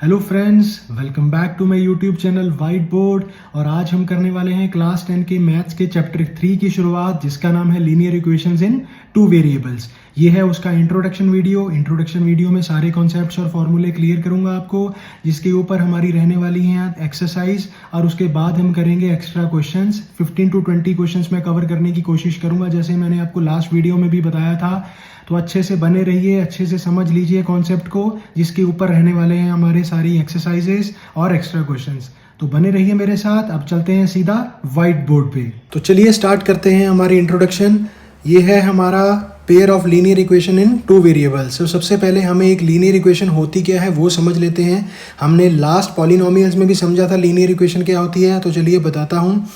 Hello friends, welcome back to my YouTube channel white board. और आज हम करने वाले हैं क्लास 10 के मैथ्स के चैप्टर 3 की शुरुआत, जिसका नाम है लीनियर इक्वेशंस इन टू वेरिएबल्स। ये है उसका इंट्रोडक्शन वीडियो में सारे कॉन्सेप्ट्स और फॉर्मूले क्लियर करूंगा आपको, जिसके ऊपर हमारी रहने वाली हैं एक्सरसाइज, और उसके बाद हम करेंगे एक्स्ट्रा क्वेश्चंस। 15 to 20 क्वेश्चंस मैं कवर करने की कोशिश करूंगा, जैसे मैंने आपको लास्ट वीडियो में भी बताया था। तो अच्छे से बने रहिए, अच्छे से समझ लीजिए कॉन्सेप्ट को, जिसके ऊपर रहने वाले हैं हमारे सारी एक्सरसाइजेस और एक्स्ट्रा क्वेश्चंस। तो बने रहिए मेरे साथ। अब चलते हैं सीधा व्हाइट बोर्ड पे। तो चलिए स्टार्ट करते हैं हमारी इंट्रोडक्शन। ये है हमारा pair of linear equation in two variables. तो सबसे पहले हमें एक लीनियर इक्वेशन होती क्या है वो समझ लेते हैं। हमने लास्ट पॉलिनोमियल्स में भी समझा था लीनियर इक्वेशन क्या होती है, तो चलिए बताता हूँ।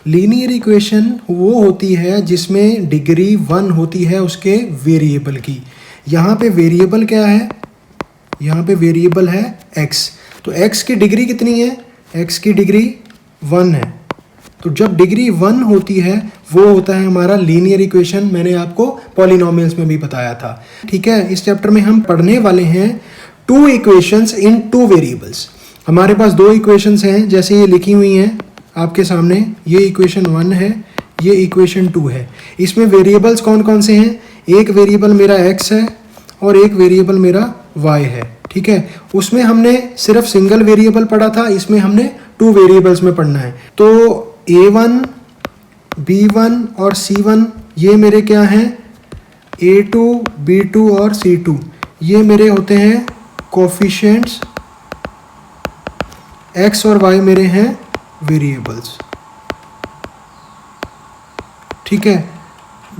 लीनियर इक्वेशन वो होती है जिसमें डिग्री 1 होती है उसके वेरिएबल की। यहाँ पे वेरिएबल क्या है? यहाँ पे वेरिएबल है x। तो x की डिग्री कितनी है? x की डिग्री 1 है। तो जब डिग्री 1 होती है वो होता है हमारा लीनियर इक्वेशन। मैंने आपको पॉलिनोमियल्स में भी बताया था। ठीक है, इस चैप्टर में हम पढ़ने वाले हैं टू इक्वेशंस इन टू वेरिएबल्स। हमारे पास दो इक्वेशंस हैं, जैसे ये लिखी हुई हैं आपके सामने। ये इक्वेशन 1 है, ये इक्वेशन 2 है। इसमें वेरिएबल्स कौन कौन से हैं? एक वेरिएबल मेरा x है और एक वेरिएबल मेरा y है। ठीक है, उसमें हमने सिर्फ सिंगल वेरिएबल पढ़ा था, इसमें हमने टू वेरिएबल्स में पढ़ना है। तो a1, b1 और c1 ये मेरे क्या हैं? a2, b2 और c2 ये मेरे होते हैं कोफिशिएंट्स। x और y मेरे हैं वेरिएबल्स। ठीक है,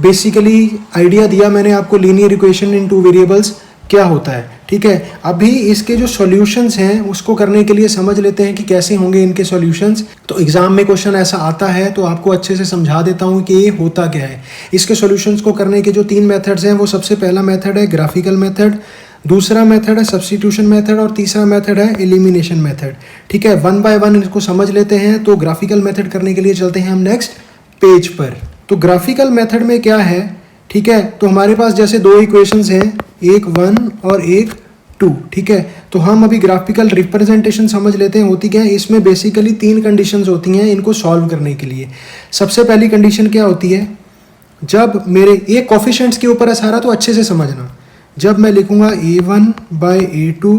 बेसिकली आइडिया दिया मैंने आपको linear equation in two variables क्या होता है। ठीक है, अभी इसके जो सॉल्यूशंस हैं उसको करने के लिए समझ लेते हैं कि कैसे होंगे इनके सॉल्यूशंस। तो एग्जाम में क्वेश्चन ऐसा आता है तो आपको अच्छे से समझा देता हूं कि ये होता क्या है। इसके सॉल्यूशंस को करने के जो 3 मेथड्स हैं, वो सबसे पहला मेथड है ग्राफिकल मेथड, दूसरा मेथड है सब्स्टिट्यूशन मेथड और तीसरा मेथड है एलिमिनेशन मेथड। ठीक है, 1 बाय 1 इसको समझ लेते हैं। तो ग्राफिकल मेथड करने के लिए चलते हैं हम नेक्स्ट पेज पर। तो ग्राफिकल मेथड में क्या है? ठीक है, तो हमारे पास जैसे दो इक्वेशंस हैं, एक 1 और एक 2। ठीक है, तो हम अभी ग्राफिकल रिप्रेजेंटेशन समझ लेते हैं होती क्या है। इसमें बेसिकली 3 कंडीशंस होती हैं इनको सॉल्व करने के लिए। सबसे पहली कंडीशन क्या होती है? जब मेरे ये कोफिशिएंट्स के ऊपर है सारा, तो अच्छे से समझना। जब मैं लिखूंगा a1 by a2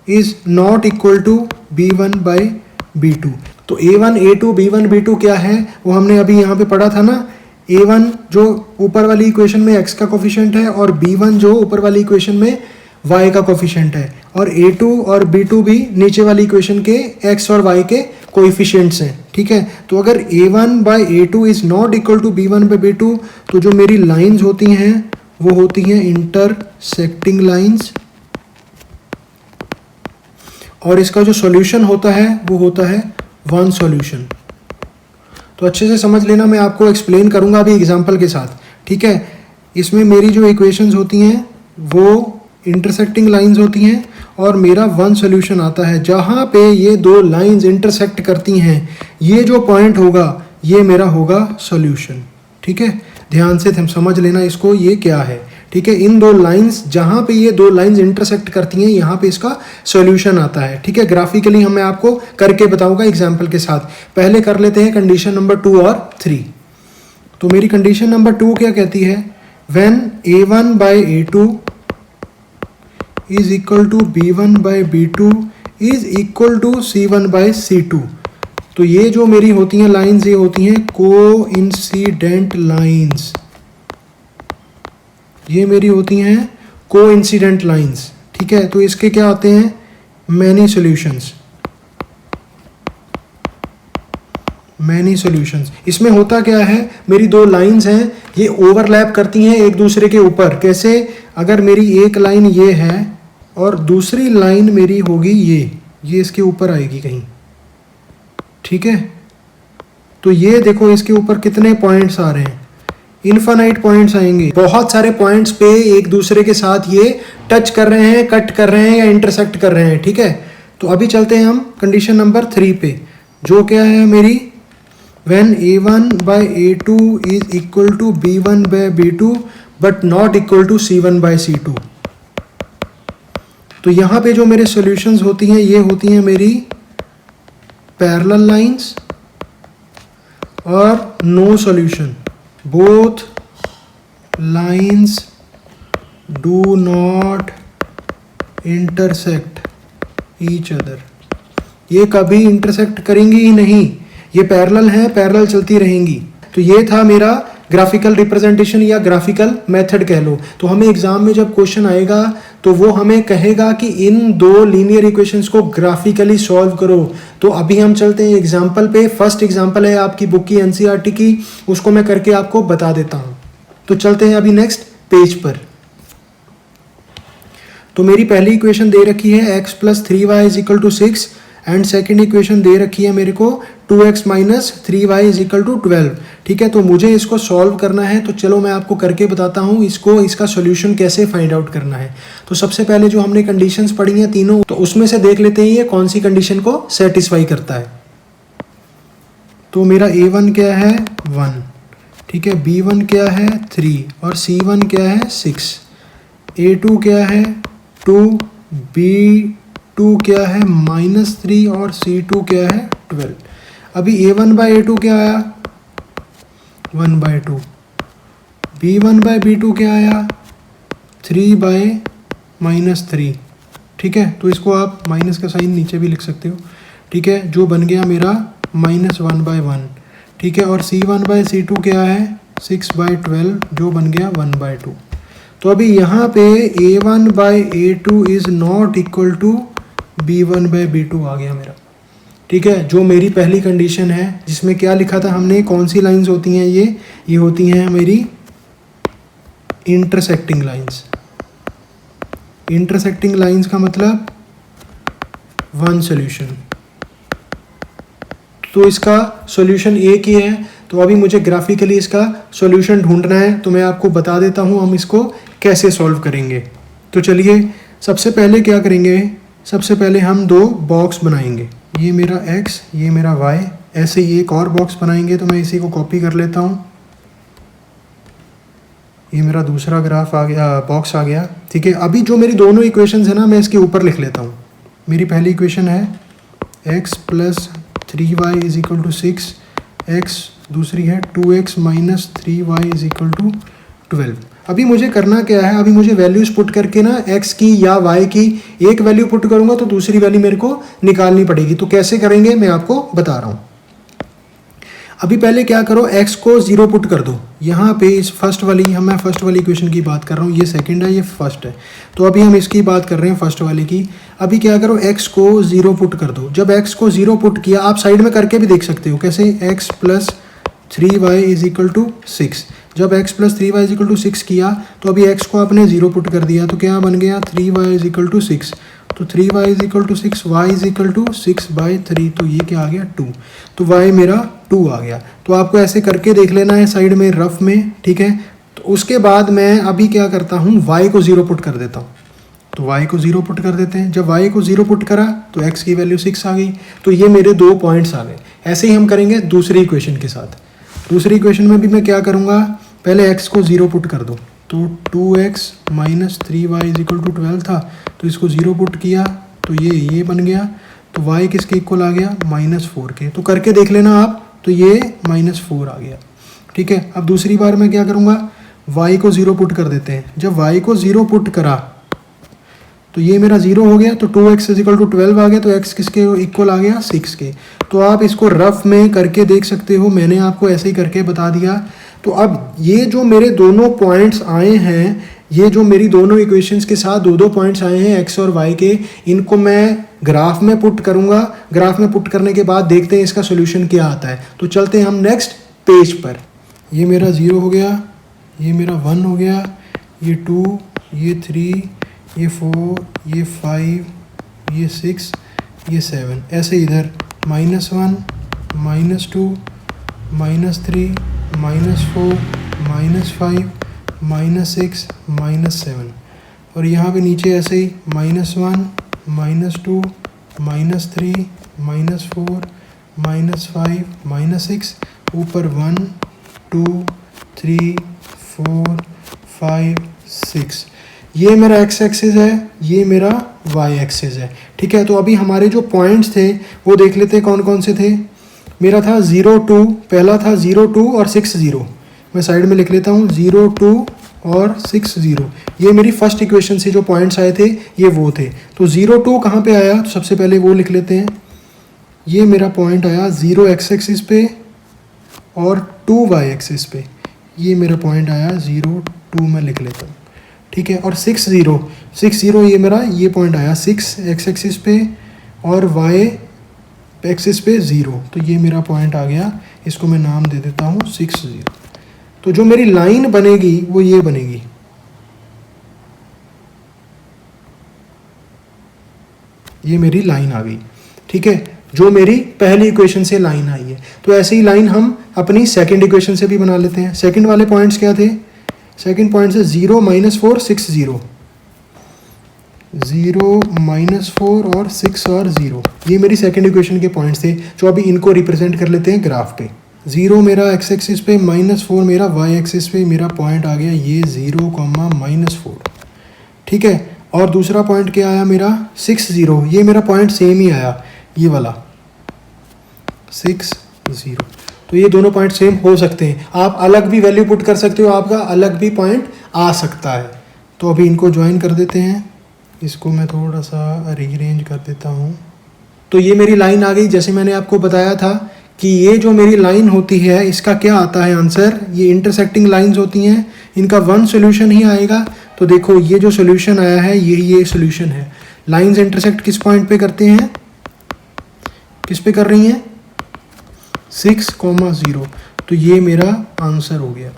is not equal to b1 by b2, तो a1 a2 b1 b2 क्या है वो हमने अभी यहाँ पे पढ़ा था ना। a1 जो ऊपर वाली इक्वेशन में x का कोफिशिएंट है और b1 जो ऊपर वाली इक्वेशन में y का कोफिशिएंट है, और a2 और b2 भी नीचे वाली इक्वेशन के x और y के कोएफिशिएंट्स हैं। ठीक है, तो अगर a1 by a2 is not equal to b1 by b2, तो जो मेरी लाइंस होती हैं वो होती हैं इंटरसेक्टिंग लाइंस, और इसका जो सॉल्यूशन होता है वो होता है वन सॉल्यूशन। तो अच्छे से समझ लेना, मैं आपको एक्सप्लेन करूंगा अभी एग्जांपल के साथ। ठीक है, इसमें मेरी जो इक्वेशंस होती हैं वो इंटरसेक्टिंग लाइंस होती हैं और मेरा वन सॉल्यूशन आता है। जहाँ पे ये दो लाइंस इंटरसेक्ट करती हैं, ये जो पॉइंट होगा ये मेरा होगा सॉल्यूशन। ठीक है, ध्यान से समझ लेना इसको, ये क्या है। ठीक है, इन दो लाइंस, जहाँ पे ये दो लाइंस इंटरसेक्ट करती हैं, यहाँ पे इसका सॉल्यूशन आता है। ठीक है, ग्राफिकली मैं आपको करके बताऊंगा एग्जाम्पल के साथ। पहले कर लेते हैं कंडीशन नंबर 2 और 3। तो मेरी कंडीशन नंबर 2 क्या कहती है? When a1 by a2 is equal to b1 by b2 is equal to c1 by c2। तो ये जो मेरी होती हैं लाइंस, ये होती हैं कोइंसिडेंट लाइंस। ये मेरी होती हैं कोइंसिडेंट लाइंस। ठीक है, तो इसके क्या आते हैं? Many solutions. Many solutions. इसमें होता क्या है, मेरी दो लाइंस हैं, ये ओवरलैप करती हैं एक दूसरे के ऊपर। कैसे? अगर मेरी एक लाइन ये है और दूसरी लाइन मेरी होगी ये इसके ऊपर आएगी कहीं। ठीक है, तो ये देखो इसके ऊपर कितने पॉइंट्स आ रहे हैं, इनफाइनाइट पॉइंट्स आएंगे। बहुत सारे पॉइंट्स पे एक दूसरे के साथ ये टच कर रहे हैं, कट कर रहे हैं या इंटरसेक्ट कर रहे हैं। ठीक है, तो अभी चलते हैं हम कंडीशन नंबर 3 पे, जो क्या है मेरी? When a1 by a2 is equal to b1 by b2 but not equal to c1 by c2। तो यहाँ पे जो मेरे सॉल्यूशंस होती हैं ये होती हैं मेरी पैरेलल लाइंस और no solution, both lines do not intersect each other. ये कभी इंटरसेक्ट करेंगी ही नहीं, ये पैरेलल हैं, पैरेलल चलती रहेंगी। तो ये था मेरा ग्राफिकल रिप्रेजेंटेशन या ग्राफिकल मेथड कह लो। तो हमें एग्जाम में जब क्वेश्चन आएगा तो वो हमें कहेगा कि इन दो लीनियर इक्वेशंस को ग्राफिकली सॉल्व करो। तो अभी हम चलते हैं एग्जाम्पल पे। फर्स्ट एग्जाम्पल है आपकी बुक की एनसीईआरटी की, उसको मैं करके आपको बता देता हूँ। तो चलते हैं अभी नेक्स्ट पेज पर। तो मेरी पहली इक्वेशन दे रखी है x + 3y = 6 and second equation दे रखी है मेरे को 2x - 3y = 12। ठीक है, तो मुझे इसको सॉल्व करना है। तो चलो मैं आपको करके बताता हूँ इसका सॉल्यूशन कैसे फाइंड आउट करना है। तो सबसे पहले जो हमने कंडीशंस पढ़ी हैं तीनों, तो उसमें से देख लेते हैं ये कौन सी कंडीशन को सेटिस्फाई करता है। तो मेरा a1 क्या है 1, ठीक है, b1 क्या है 3 और c1 क्या है 6, a2 क्या है 2, b2 क्या है -3 और c2 क्या है 12। अभी a1/a2 क्या आया 1/2, b1/b2 क्या आया 3/-3। ठीक है, तो इसको आप माइनस का साइन नीचे भी लिख सकते हो। ठीक है, जो बन गया मेरा -1/1। ठीक है, और c1/c2 क्या है 6/12 जो बन गया 1/2। तो अभी यहाँ पे a1/a2 is not equal to b1/b2 आ गया मेरा। ठीक है, जो मेरी पहली कंडीशन है जिसमें क्या लिखा था हमने, कौन सी लाइंस होती हैं ये होती हैं मेरी इंटरसेक्टिंग लाइंस। इंटरसेक्टिंग लाइंस का मतलब वन सॉल्यूशन। तो इसका सॉल्यूशन एक ही है। तो अभी मुझे ग्राफिकली इसका सॉल्यूशन ढूंढना है। तो मैं आपको बता देता हूँ हम इसको कैसे सॉल्व करेंगे। तो चलिए सबसे पहले क्या करेंगे, सबसे पहले हम दो बॉक्स बनाएंगे। ये मेरा x, ये मेरा y। ऐसे ही एक और बॉक्स बनाएंगे। तो मैं इसी को कॉपी कर लेता हूँ। ये मेरा दूसरा ग्राफ आ गया, बॉक्स आ गया। ठीक है, अभी जो मेरी दोनों इक्वेशंस है ना, मैं इसके ऊपर लिख लेता हूँ। मेरी पहली इक्वेशन है x + 3y = 6, x दूसरी है 2x - 3y = 12। अभी मुझे करना क्या है, अभी मुझे वैल्यूज पुट करके ना x की या y की एक वैल्यू पुट करूंगा तो दूसरी वैल्यू मेरे को निकालनी पड़ेगी। तो कैसे करेंगे मैं आपको बता रहा हूँ। अभी पहले क्या करो, x को 0 पुट कर दो। यहाँ पे इस मैं फर्स्ट वाली इक्वेशन की बात कर रहा हूँ। ये सेकंड है, ये फर्स्ट है। तो अभी हम इसकी बात कर रहे हैं फर्स्ट वाले की। अभी क्या करो, x को 0 पुट कर दो। जब x को 0 पुट किया, आप साइड में करके भी देख सकते हो कैसे, x + 3y = 6। जब x + 3y = 6 किया तो अभी x को आपने 0 पुट कर दिया। तो क्या बन गया 3y = 6। तो 3y = 6, y = 6/3। तो ये क्या आ गया 2। तो y मेरा 2 आ गया। तो आपको ऐसे करके देख लेना है साइड में रफ में। ठीक है, तो उसके बाद मैं अभी क्या करता हूँ, y को 0 पुट कर देता हूँ। तो y को 0 पुट कर देते हैं। जब y को 0 पुट करा तो x की वैल्यू 6 आ गई। तो ये मेरे 2 पॉइंट्स आ गए। ऐसे ही हम करेंगे दूसरी इक्वेशन के साथ। दूसरी इक्वेशन में भी मैं क्या करूँगा, पहले x को 0 पुट कर दो। तो 2x - 3y = 12 था। तो इसको 0 पुट किया तो ये बन गया। तो y किसके इक्वल आ गया -4 के। तो करके देख लेना आप। तो ये -4 आ गया। ठीक है, अब दूसरी बार मैं क्या करूँगा, y को 0 पुट कर देते हैं। जब y को 0 पुट करा तो ये मेरा 0 हो गया। तो 2x = 12 आ गया। तो x किसके इक्वल आ गया 6 के। तो आप इसको रफ में करके देख सकते हो। मैंने आपको ऐसे ही करके बता दिया। तो अब ये जो मेरे दोनों पॉइंट्स आए हैं, ये जो मेरी दोनों इक्वेशंस के साथ दो पॉइंट्स आए हैं x और y के, इनको मैं ग्राफ में पुट करूंगा। ग्राफ में पुट करने के बाद देखते हैं इसका सॉल्यूशन क्या आता है। तो चलते हैं हम नेक्स्ट पेज पर। ये मेरा 0 हो गया, ये मेरा 1 हो गया, ये 2, ये 3, ये 4, ये 5, ये 6, ये 7। ऐसे इधर -1, -2, -3, -4, -5, -6, -7। और यहाँ पे नीचे ऐसे ही -1, -2, -3, -4, -5, -6, ऊपर 1, 2, 3, 4, 5, 6। ये मेरा x एक्सिस है, ये मेरा वाई एक्सिस है। ठीक है, तो अभी हमारे जो पॉइंट्स थे वो देख लेते हैं कौन कौन से थे। मेरा था 0 2, पहला था 0 2 और 6 0। मैं साइड में लिख लेता हूँ 0 2 और 6 0। ये मेरी फर्स्ट इक्वेशन से जो पॉइंट्स आए थे ये वो थे। तो 0 2 कहाँ पे आया, तो सबसे पहले वो लिख लेते हैं। ये मेरा पॉइंट आया 0 x एक्सिस पे और 2 y एक्सिस पे। ये मेरा पॉइंट आया 0 2 में लिख लेता हूँ। ठीक है, और 6 0 ये मेरा ये पॉइंट आया 6 x एक्सिस पे और y एक्सिस पे 0। तो ये मेरा पॉइंट आ गया, इसको मैं नाम दे देता हूँ 6 0। तो जो मेरी लाइन बनेगी वो ये बनेगी। ये मेरी लाइन आ गई। ठीक है, जो मेरी पहली इक्वेशन से लाइन आई है। तो ऐसे ही लाइन हम अपनी सेकंड इक्वेशन से भी बना लेते हैं। सेकंड वाले पॉइंट्स क्या थे, सेकंड पॉइंट से 0 -4 6 0, 0 -4 और 6 और 0। ये मेरी सेकंड इक्वेशन के पॉइंट्स थे, जो अभी इनको रिप्रेजेंट कर लेते हैं ग्राफ पे। 0 मेरा x एक्सिस पे, -4 मेरा y एक्सिस पे। मेरा पॉइंट आ गया ये 0, -4। ठीक है, और दूसरा पॉइंट क्या आया मेरा 6 0। ये मेरा पॉइंट सेम ही आया, ये वाला 6 0। तो ये दोनों पॉइंट सेम हो सकते हैं। आप अलग भी वैल्यू पुट कर सकते हो, आपका अलग भी पॉइंट आ सकता है। तो अभी इनको ज्वाइन कर देते हैं। इसको मैं थोड़ा सा रीअरेंज कर देता हूँ। तो ये मेरी लाइन आ गई। जैसे मैंने आपको बताया था कि ये जो मेरी लाइन होती है इसका क्या आता है आंसर, ये इंटरसेक्टिंग लाइंस होती हैं, इनका वन सॉल्यूशन ही आएगा। तो देखो ये जो सॉल्यूशन आया है ये सॉल्यूशन है। लाइंस इंटरसेक्ट किस पॉइंट पे करते हैं, किस पे कर रही हैं, 6, 0। तो ये मेरा आंसर हो गया।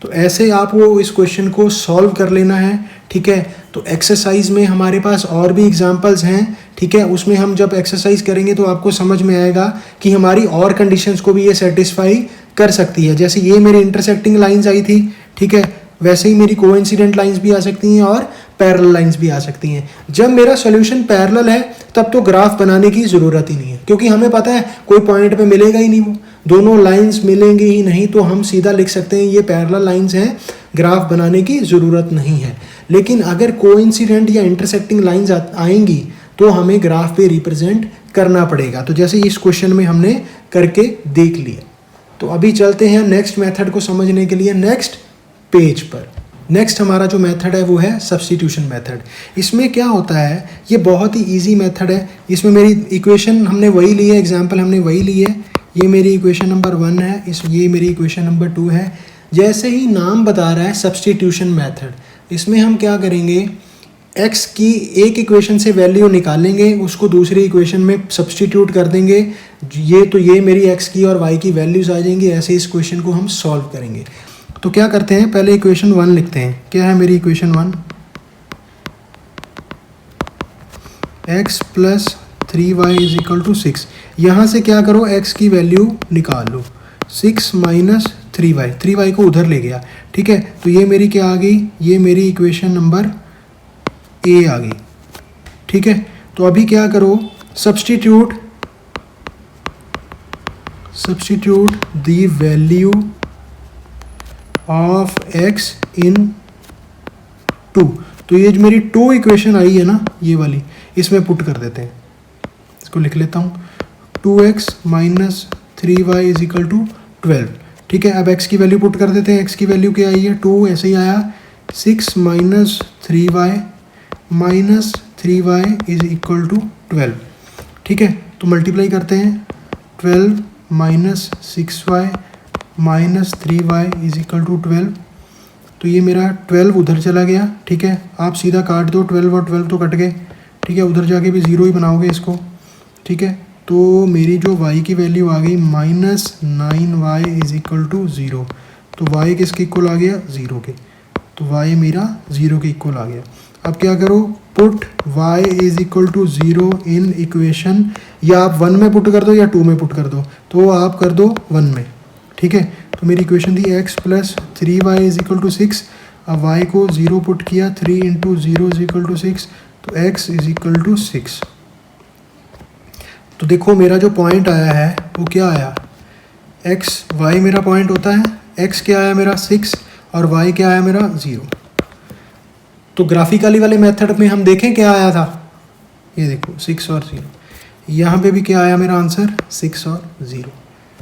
तो ऐसे आपको इस क्वेश्चन को सॉल्व कर लेना है। ठीक है, तो एक्सरसाइज में हमारे पास और भी एग्जांपल्स हैं। ठीक है, उसमें हम जब एक्सरसाइज करेंगे तो आपको समझ में आएगा कि हमारी और कंडीशंस को भी ये सेटिस्फाई कर सकती है। जैसे ये मेरी इंटरसेक्टिंग लाइंस आई थी, ठीक है, वैसे ही मेरी कोइंसिडेंट लाइंस भी आ सकती हैं और पैरेलल लाइंस भी आ सकती हैं। जब मेरा सॉल्यूशन पैरेलल है तब तो ग्राफ बनाने की ज़रूरत ही नहीं है, क्योंकि हमें पता है कोई पॉइंट पे मिलेगा ही नहीं, वो दोनों लाइंस मिलेंगे ही नहीं। तो हम सीधा लिख सकते हैं ये पैरेलल लाइंस हैं, ग्राफ बनाने की ज़रूरत नहीं है। लेकिन अगर कोइंसिडेंट या इंटरसेक्टिंग लाइंस आएंगी तो हमें ग्राफ पे रिप्रेजेंट करना पड़ेगा। तो जैसे इस क्वेश्चन में हमने करके देख लिया। तो अभी चलते हैं नेक्स्ट मेथड को समझने के लिए नेक्स्ट पेज पर। नेक्स्ट हमारा जो मेथड है वो है सब्स्टिट्यूशन मेथड। इसमें क्या होता है, ये बहुत ही इजी मेथड है। इसमें मेरी इक्वेशन हमने वही ली है, एग्जांपल हमने वही ली है। ये मेरी इक्वेशन नंबर 1 है, ये मेरी इक्वेशन नंबर 2 है। जैसे ही नाम बता रहा है सब्स्टिट्यूशन मेथड, इसमें हम क्या करेंगे, x की एक इक्वेशन से वैल्यू निकालेंगे, उसको दूसरी इक्वेशन में सब्स्टिट्यूट कर देंगे। ये मेरी x की और y की वैल्यूज़ आ जाएंगी। ऐसे इस क्वेश्चन को हम सॉल्व करेंगे। तो क्या करते हैं, पहले इक्वेशन 1 लिखते हैं। क्या है मेरी इक्वेशन 1, x + 3y = 6। यहाँ से क्या करो, x की वैल्यू निकाल लो, 6 - 3y को उधर ले गया। ठीक है, तो ये मेरी क्या आ गई, ये मेरी इक्वेशन नंबर ए आ गई। ठीक है, तो अभी क्या करो, substitute the value of x इन 2। तो ये जो मेरी 2 इक्वेशन आई है ना, ये वाली, इसमें पुट कर देते हैं। इसको लिख लेता हूँ, 2x - 3y = 12। ठीक है, अब x की वैल्यू पुट कर देते हैं। x की वैल्यू क्या आई है, 2, ऐसे ही आया। 6 - 3y = 12। ठीक है, तो मल्टीप्लाई करते हैं, 12 - 6y - 3y = 12। तो ये मेरा 12 उधर चला गया। ठीक है, आप सीधा काट दो, 12 और 12 तो कट गए। ठीक है, उधर जाके भी 0 ही बनाओगे इसको। ठीक है, तो मेरी जो y की वैल्यू आ गई -9y = 0। तो y किसके इक्वल आ गया, 0 के। तो y मेरा 0 के इक्वल आ गया। अब क्या करो, पुट y = 0 इन इक्वेशन, या आप 1 में पुट कर दो या 2 में पुट कर दो। तो आप कर दो 1 में। ठीक है, तो मेरी इक्वेशन थी x + 3y = 6। अब y को 0 पुट किया, 3 × 0 = 6। तो x = 6। तो देखो मेरा जो पॉइंट आया है वो क्या आया, y मेरा पॉइंट होता है, x क्या आया मेरा 6 और y क्या आया मेरा 0। तो ग्राफिकली वाले मेथड में हम देखें क्या आया था, ये देखो 6 और 0, यहाँ पे भी क्या आया मेरा आंसर 6 और 0।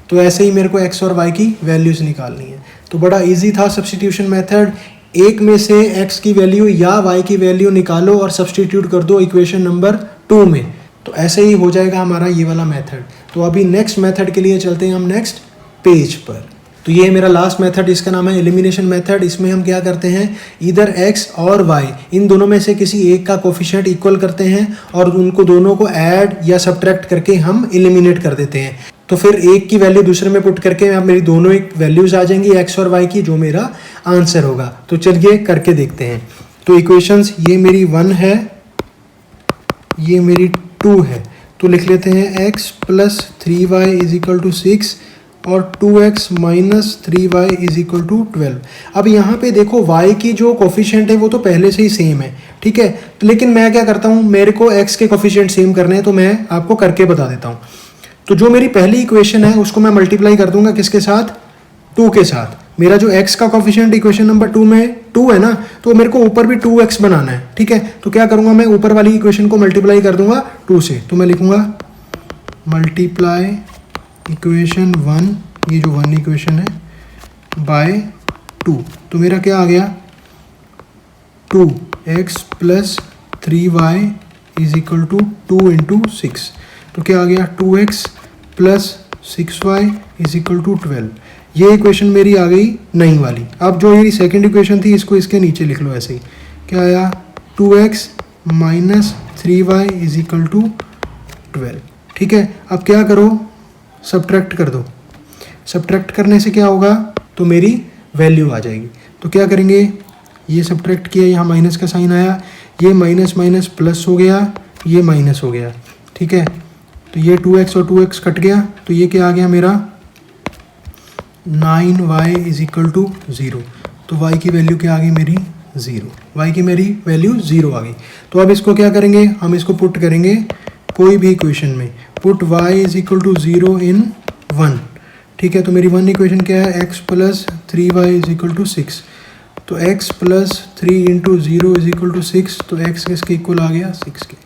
तो ऐसे ही मेरे को x और y की वैल्यूज़ निकालनी है। तो बड़ा इजी था सब्स्टिट्यूशन मेथड। एक में से x की वैल्यू या y की वैल्यू निकालो और सब्स्टिट्यूट कर दो इक्वेशन नंबर 2 में, तो ऐसे ही हो जाएगा हमारा ये वाला मेथड। तो अभी नेक्स्ट मेथड के लिए चलते हैं हम नेक्स्ट पेज पर। तो ये है मेरा लास्ट मेथड, इसका नाम है एलिमिनेशन मेथड। इसमें हम क्या करते हैं, इधर x और y इन दोनों में से किसी एक का कोफिशिएंट इक्वल करते हैं और उनको दोनों को ऐड या सब्ट्रैक्ट करके हम एलिमिनेट कर देते हैं। तो फिर एक की वैल्यू दूसरे में पुट करके अब मेरी दोनों एक वैल्यूज आ जाएंगी x और y की, जो मेरा आंसर होगा। तो चलिए करके देखते हैं। तो इक्वेशंस ये मेरी 1 है, ये मेरी 2 है। तो लिख लेते हैं x plus 3y is equal to 6 और 2x minus 3y is equal to 12। अब यहाँ पे देखो y की जो कोफिशिएंट है वो तो पहले से ही सेम है, ठीक है। तो लेकिन मैं क्या करता हूँ, मेरे को x के कोफिशिएंट सेम करने हैं, तो मैं आपको करके बता देता हूँ। तो जो मेरी पहली इक्वेशन है उसको मैं मल्टीप्लाई कर दूंगा किसके साथ, 2 के साथ। मेरा जो x का कोफिशिएंट इक्वेशन नंबर 2 में 2 है ना, तो मेरे को ऊपर भी 2x बनाना है, ठीक है। तो क्या करूंगा, मैं ऊपर वाली इक्वेशन को मल्टीप्लाई कर दूंगा 2 से। तो मैं लिखूंगा मल्टीप्लाई इक्वेशन 1, ये जो 1 इक्वेशन है, बाय 2। तो मेरा क्या आ गया, 2x plus 3y is equal to 2 into 6। तो क्या आ गया, 2x plus 6y is equal to 12। ये इक्वेशन मेरी आ गई नई वाली। अब जो मेरी सेकंड इक्वेशन थी इसको इसके नीचे लिख लो ऐसे ही। क्या आया, 2x minus 3y is equal to 12, ठीक है। अब क्या करो, सब्ट्रैक्ट कर दो। सब्ट्रैक्ट करने से क्या होगा, तो मेरी वैल्यू आ जाएगी। तो क्या करेंगे, ये सब्ट्रैक्ट किया, यहाँ माइनस का साइन आया, ये माइनस माइनस प्लस हो गया, ये माइनस हो गया, ठीक है। तो ये 2x और 2x कट गया, तो ये क्या आ गया मेरा 9y इज इक्वल टू 0। तो y की वैल्यू क्या आ गई मेरी 0, y की मेरी वैल्यू 0 आ गई। तो अब इसको क्या करेंगे, हम इसको पुट करेंगे कोई भी इक्वेशन में। Put y is equal to 0 in 1, ठीक है। तो मेरी 1 इक्वेशन क्या है, x plus 3y is equal to 6। तो x plus 3 into 0 is equal to 6। तो x किसके इक्वल आ गया, 6 के।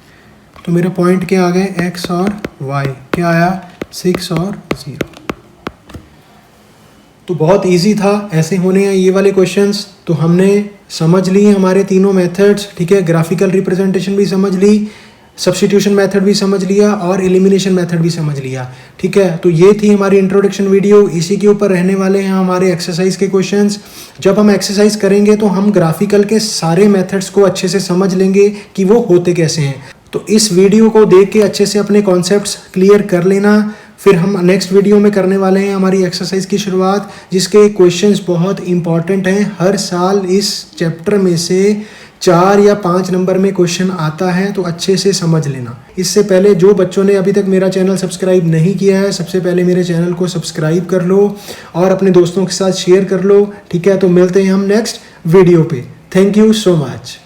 तो मेरा पॉइंट क्या आ गए, x और y, क्या आया 6 और 0। तो बहुत इजी था, ऐसे होने हैं ये वाले क्वेश्चंस। तो हमने समझ लिए हमारे तीनों मेथड्स, ठीक है। ग्राफिकल रिप्रेजेंटेशन भी समझ ली, सब्स्टिट्यूशन मेथड भी समझ लिया और एलिमिनेशन मेथड भी समझ लिया, ठीक है। तो ये थी हमारी इंट्रोडक्शन वीडियो। इसी के ऊपर रहने वाले हैं हमारे एक्सरसाइज के क्वेश्चंस। जब हम एक्सरसाइज करेंगे तो हम ग्राफिकल के सारे मेथड्स को अच्छे से समझ लेंगे कि वो होते कैसे हैं। तो इस वीडियो को देख के अच्छे से अपने कॉन्सेप्ट्स क्लियर कर लेना। फिर हम नेक्स्ट वीडियो में करने वाले हैं हमारी एक्सरसाइज की शुरुआत, जिसके क्वेश्चंस बहुत इंपॉर्टेंट हैं। हर साल इस चैप्टर में से 4 या 5 नंबर में क्वेश्चन आता है, तो अच्छे से समझ लेना। इससे पहले जो बच्चों ने अभी तक मेरा चैनल सब्सक्राइब नहीं किया है, सबसे पहले मेरे चैनल को सब्सक्राइब कर लो और अपने दोस्तों के साथ शेयर कर लो, ठीक है। तो मिलते हैं हम नेक्स्ट वीडियो पे। Thank you so much.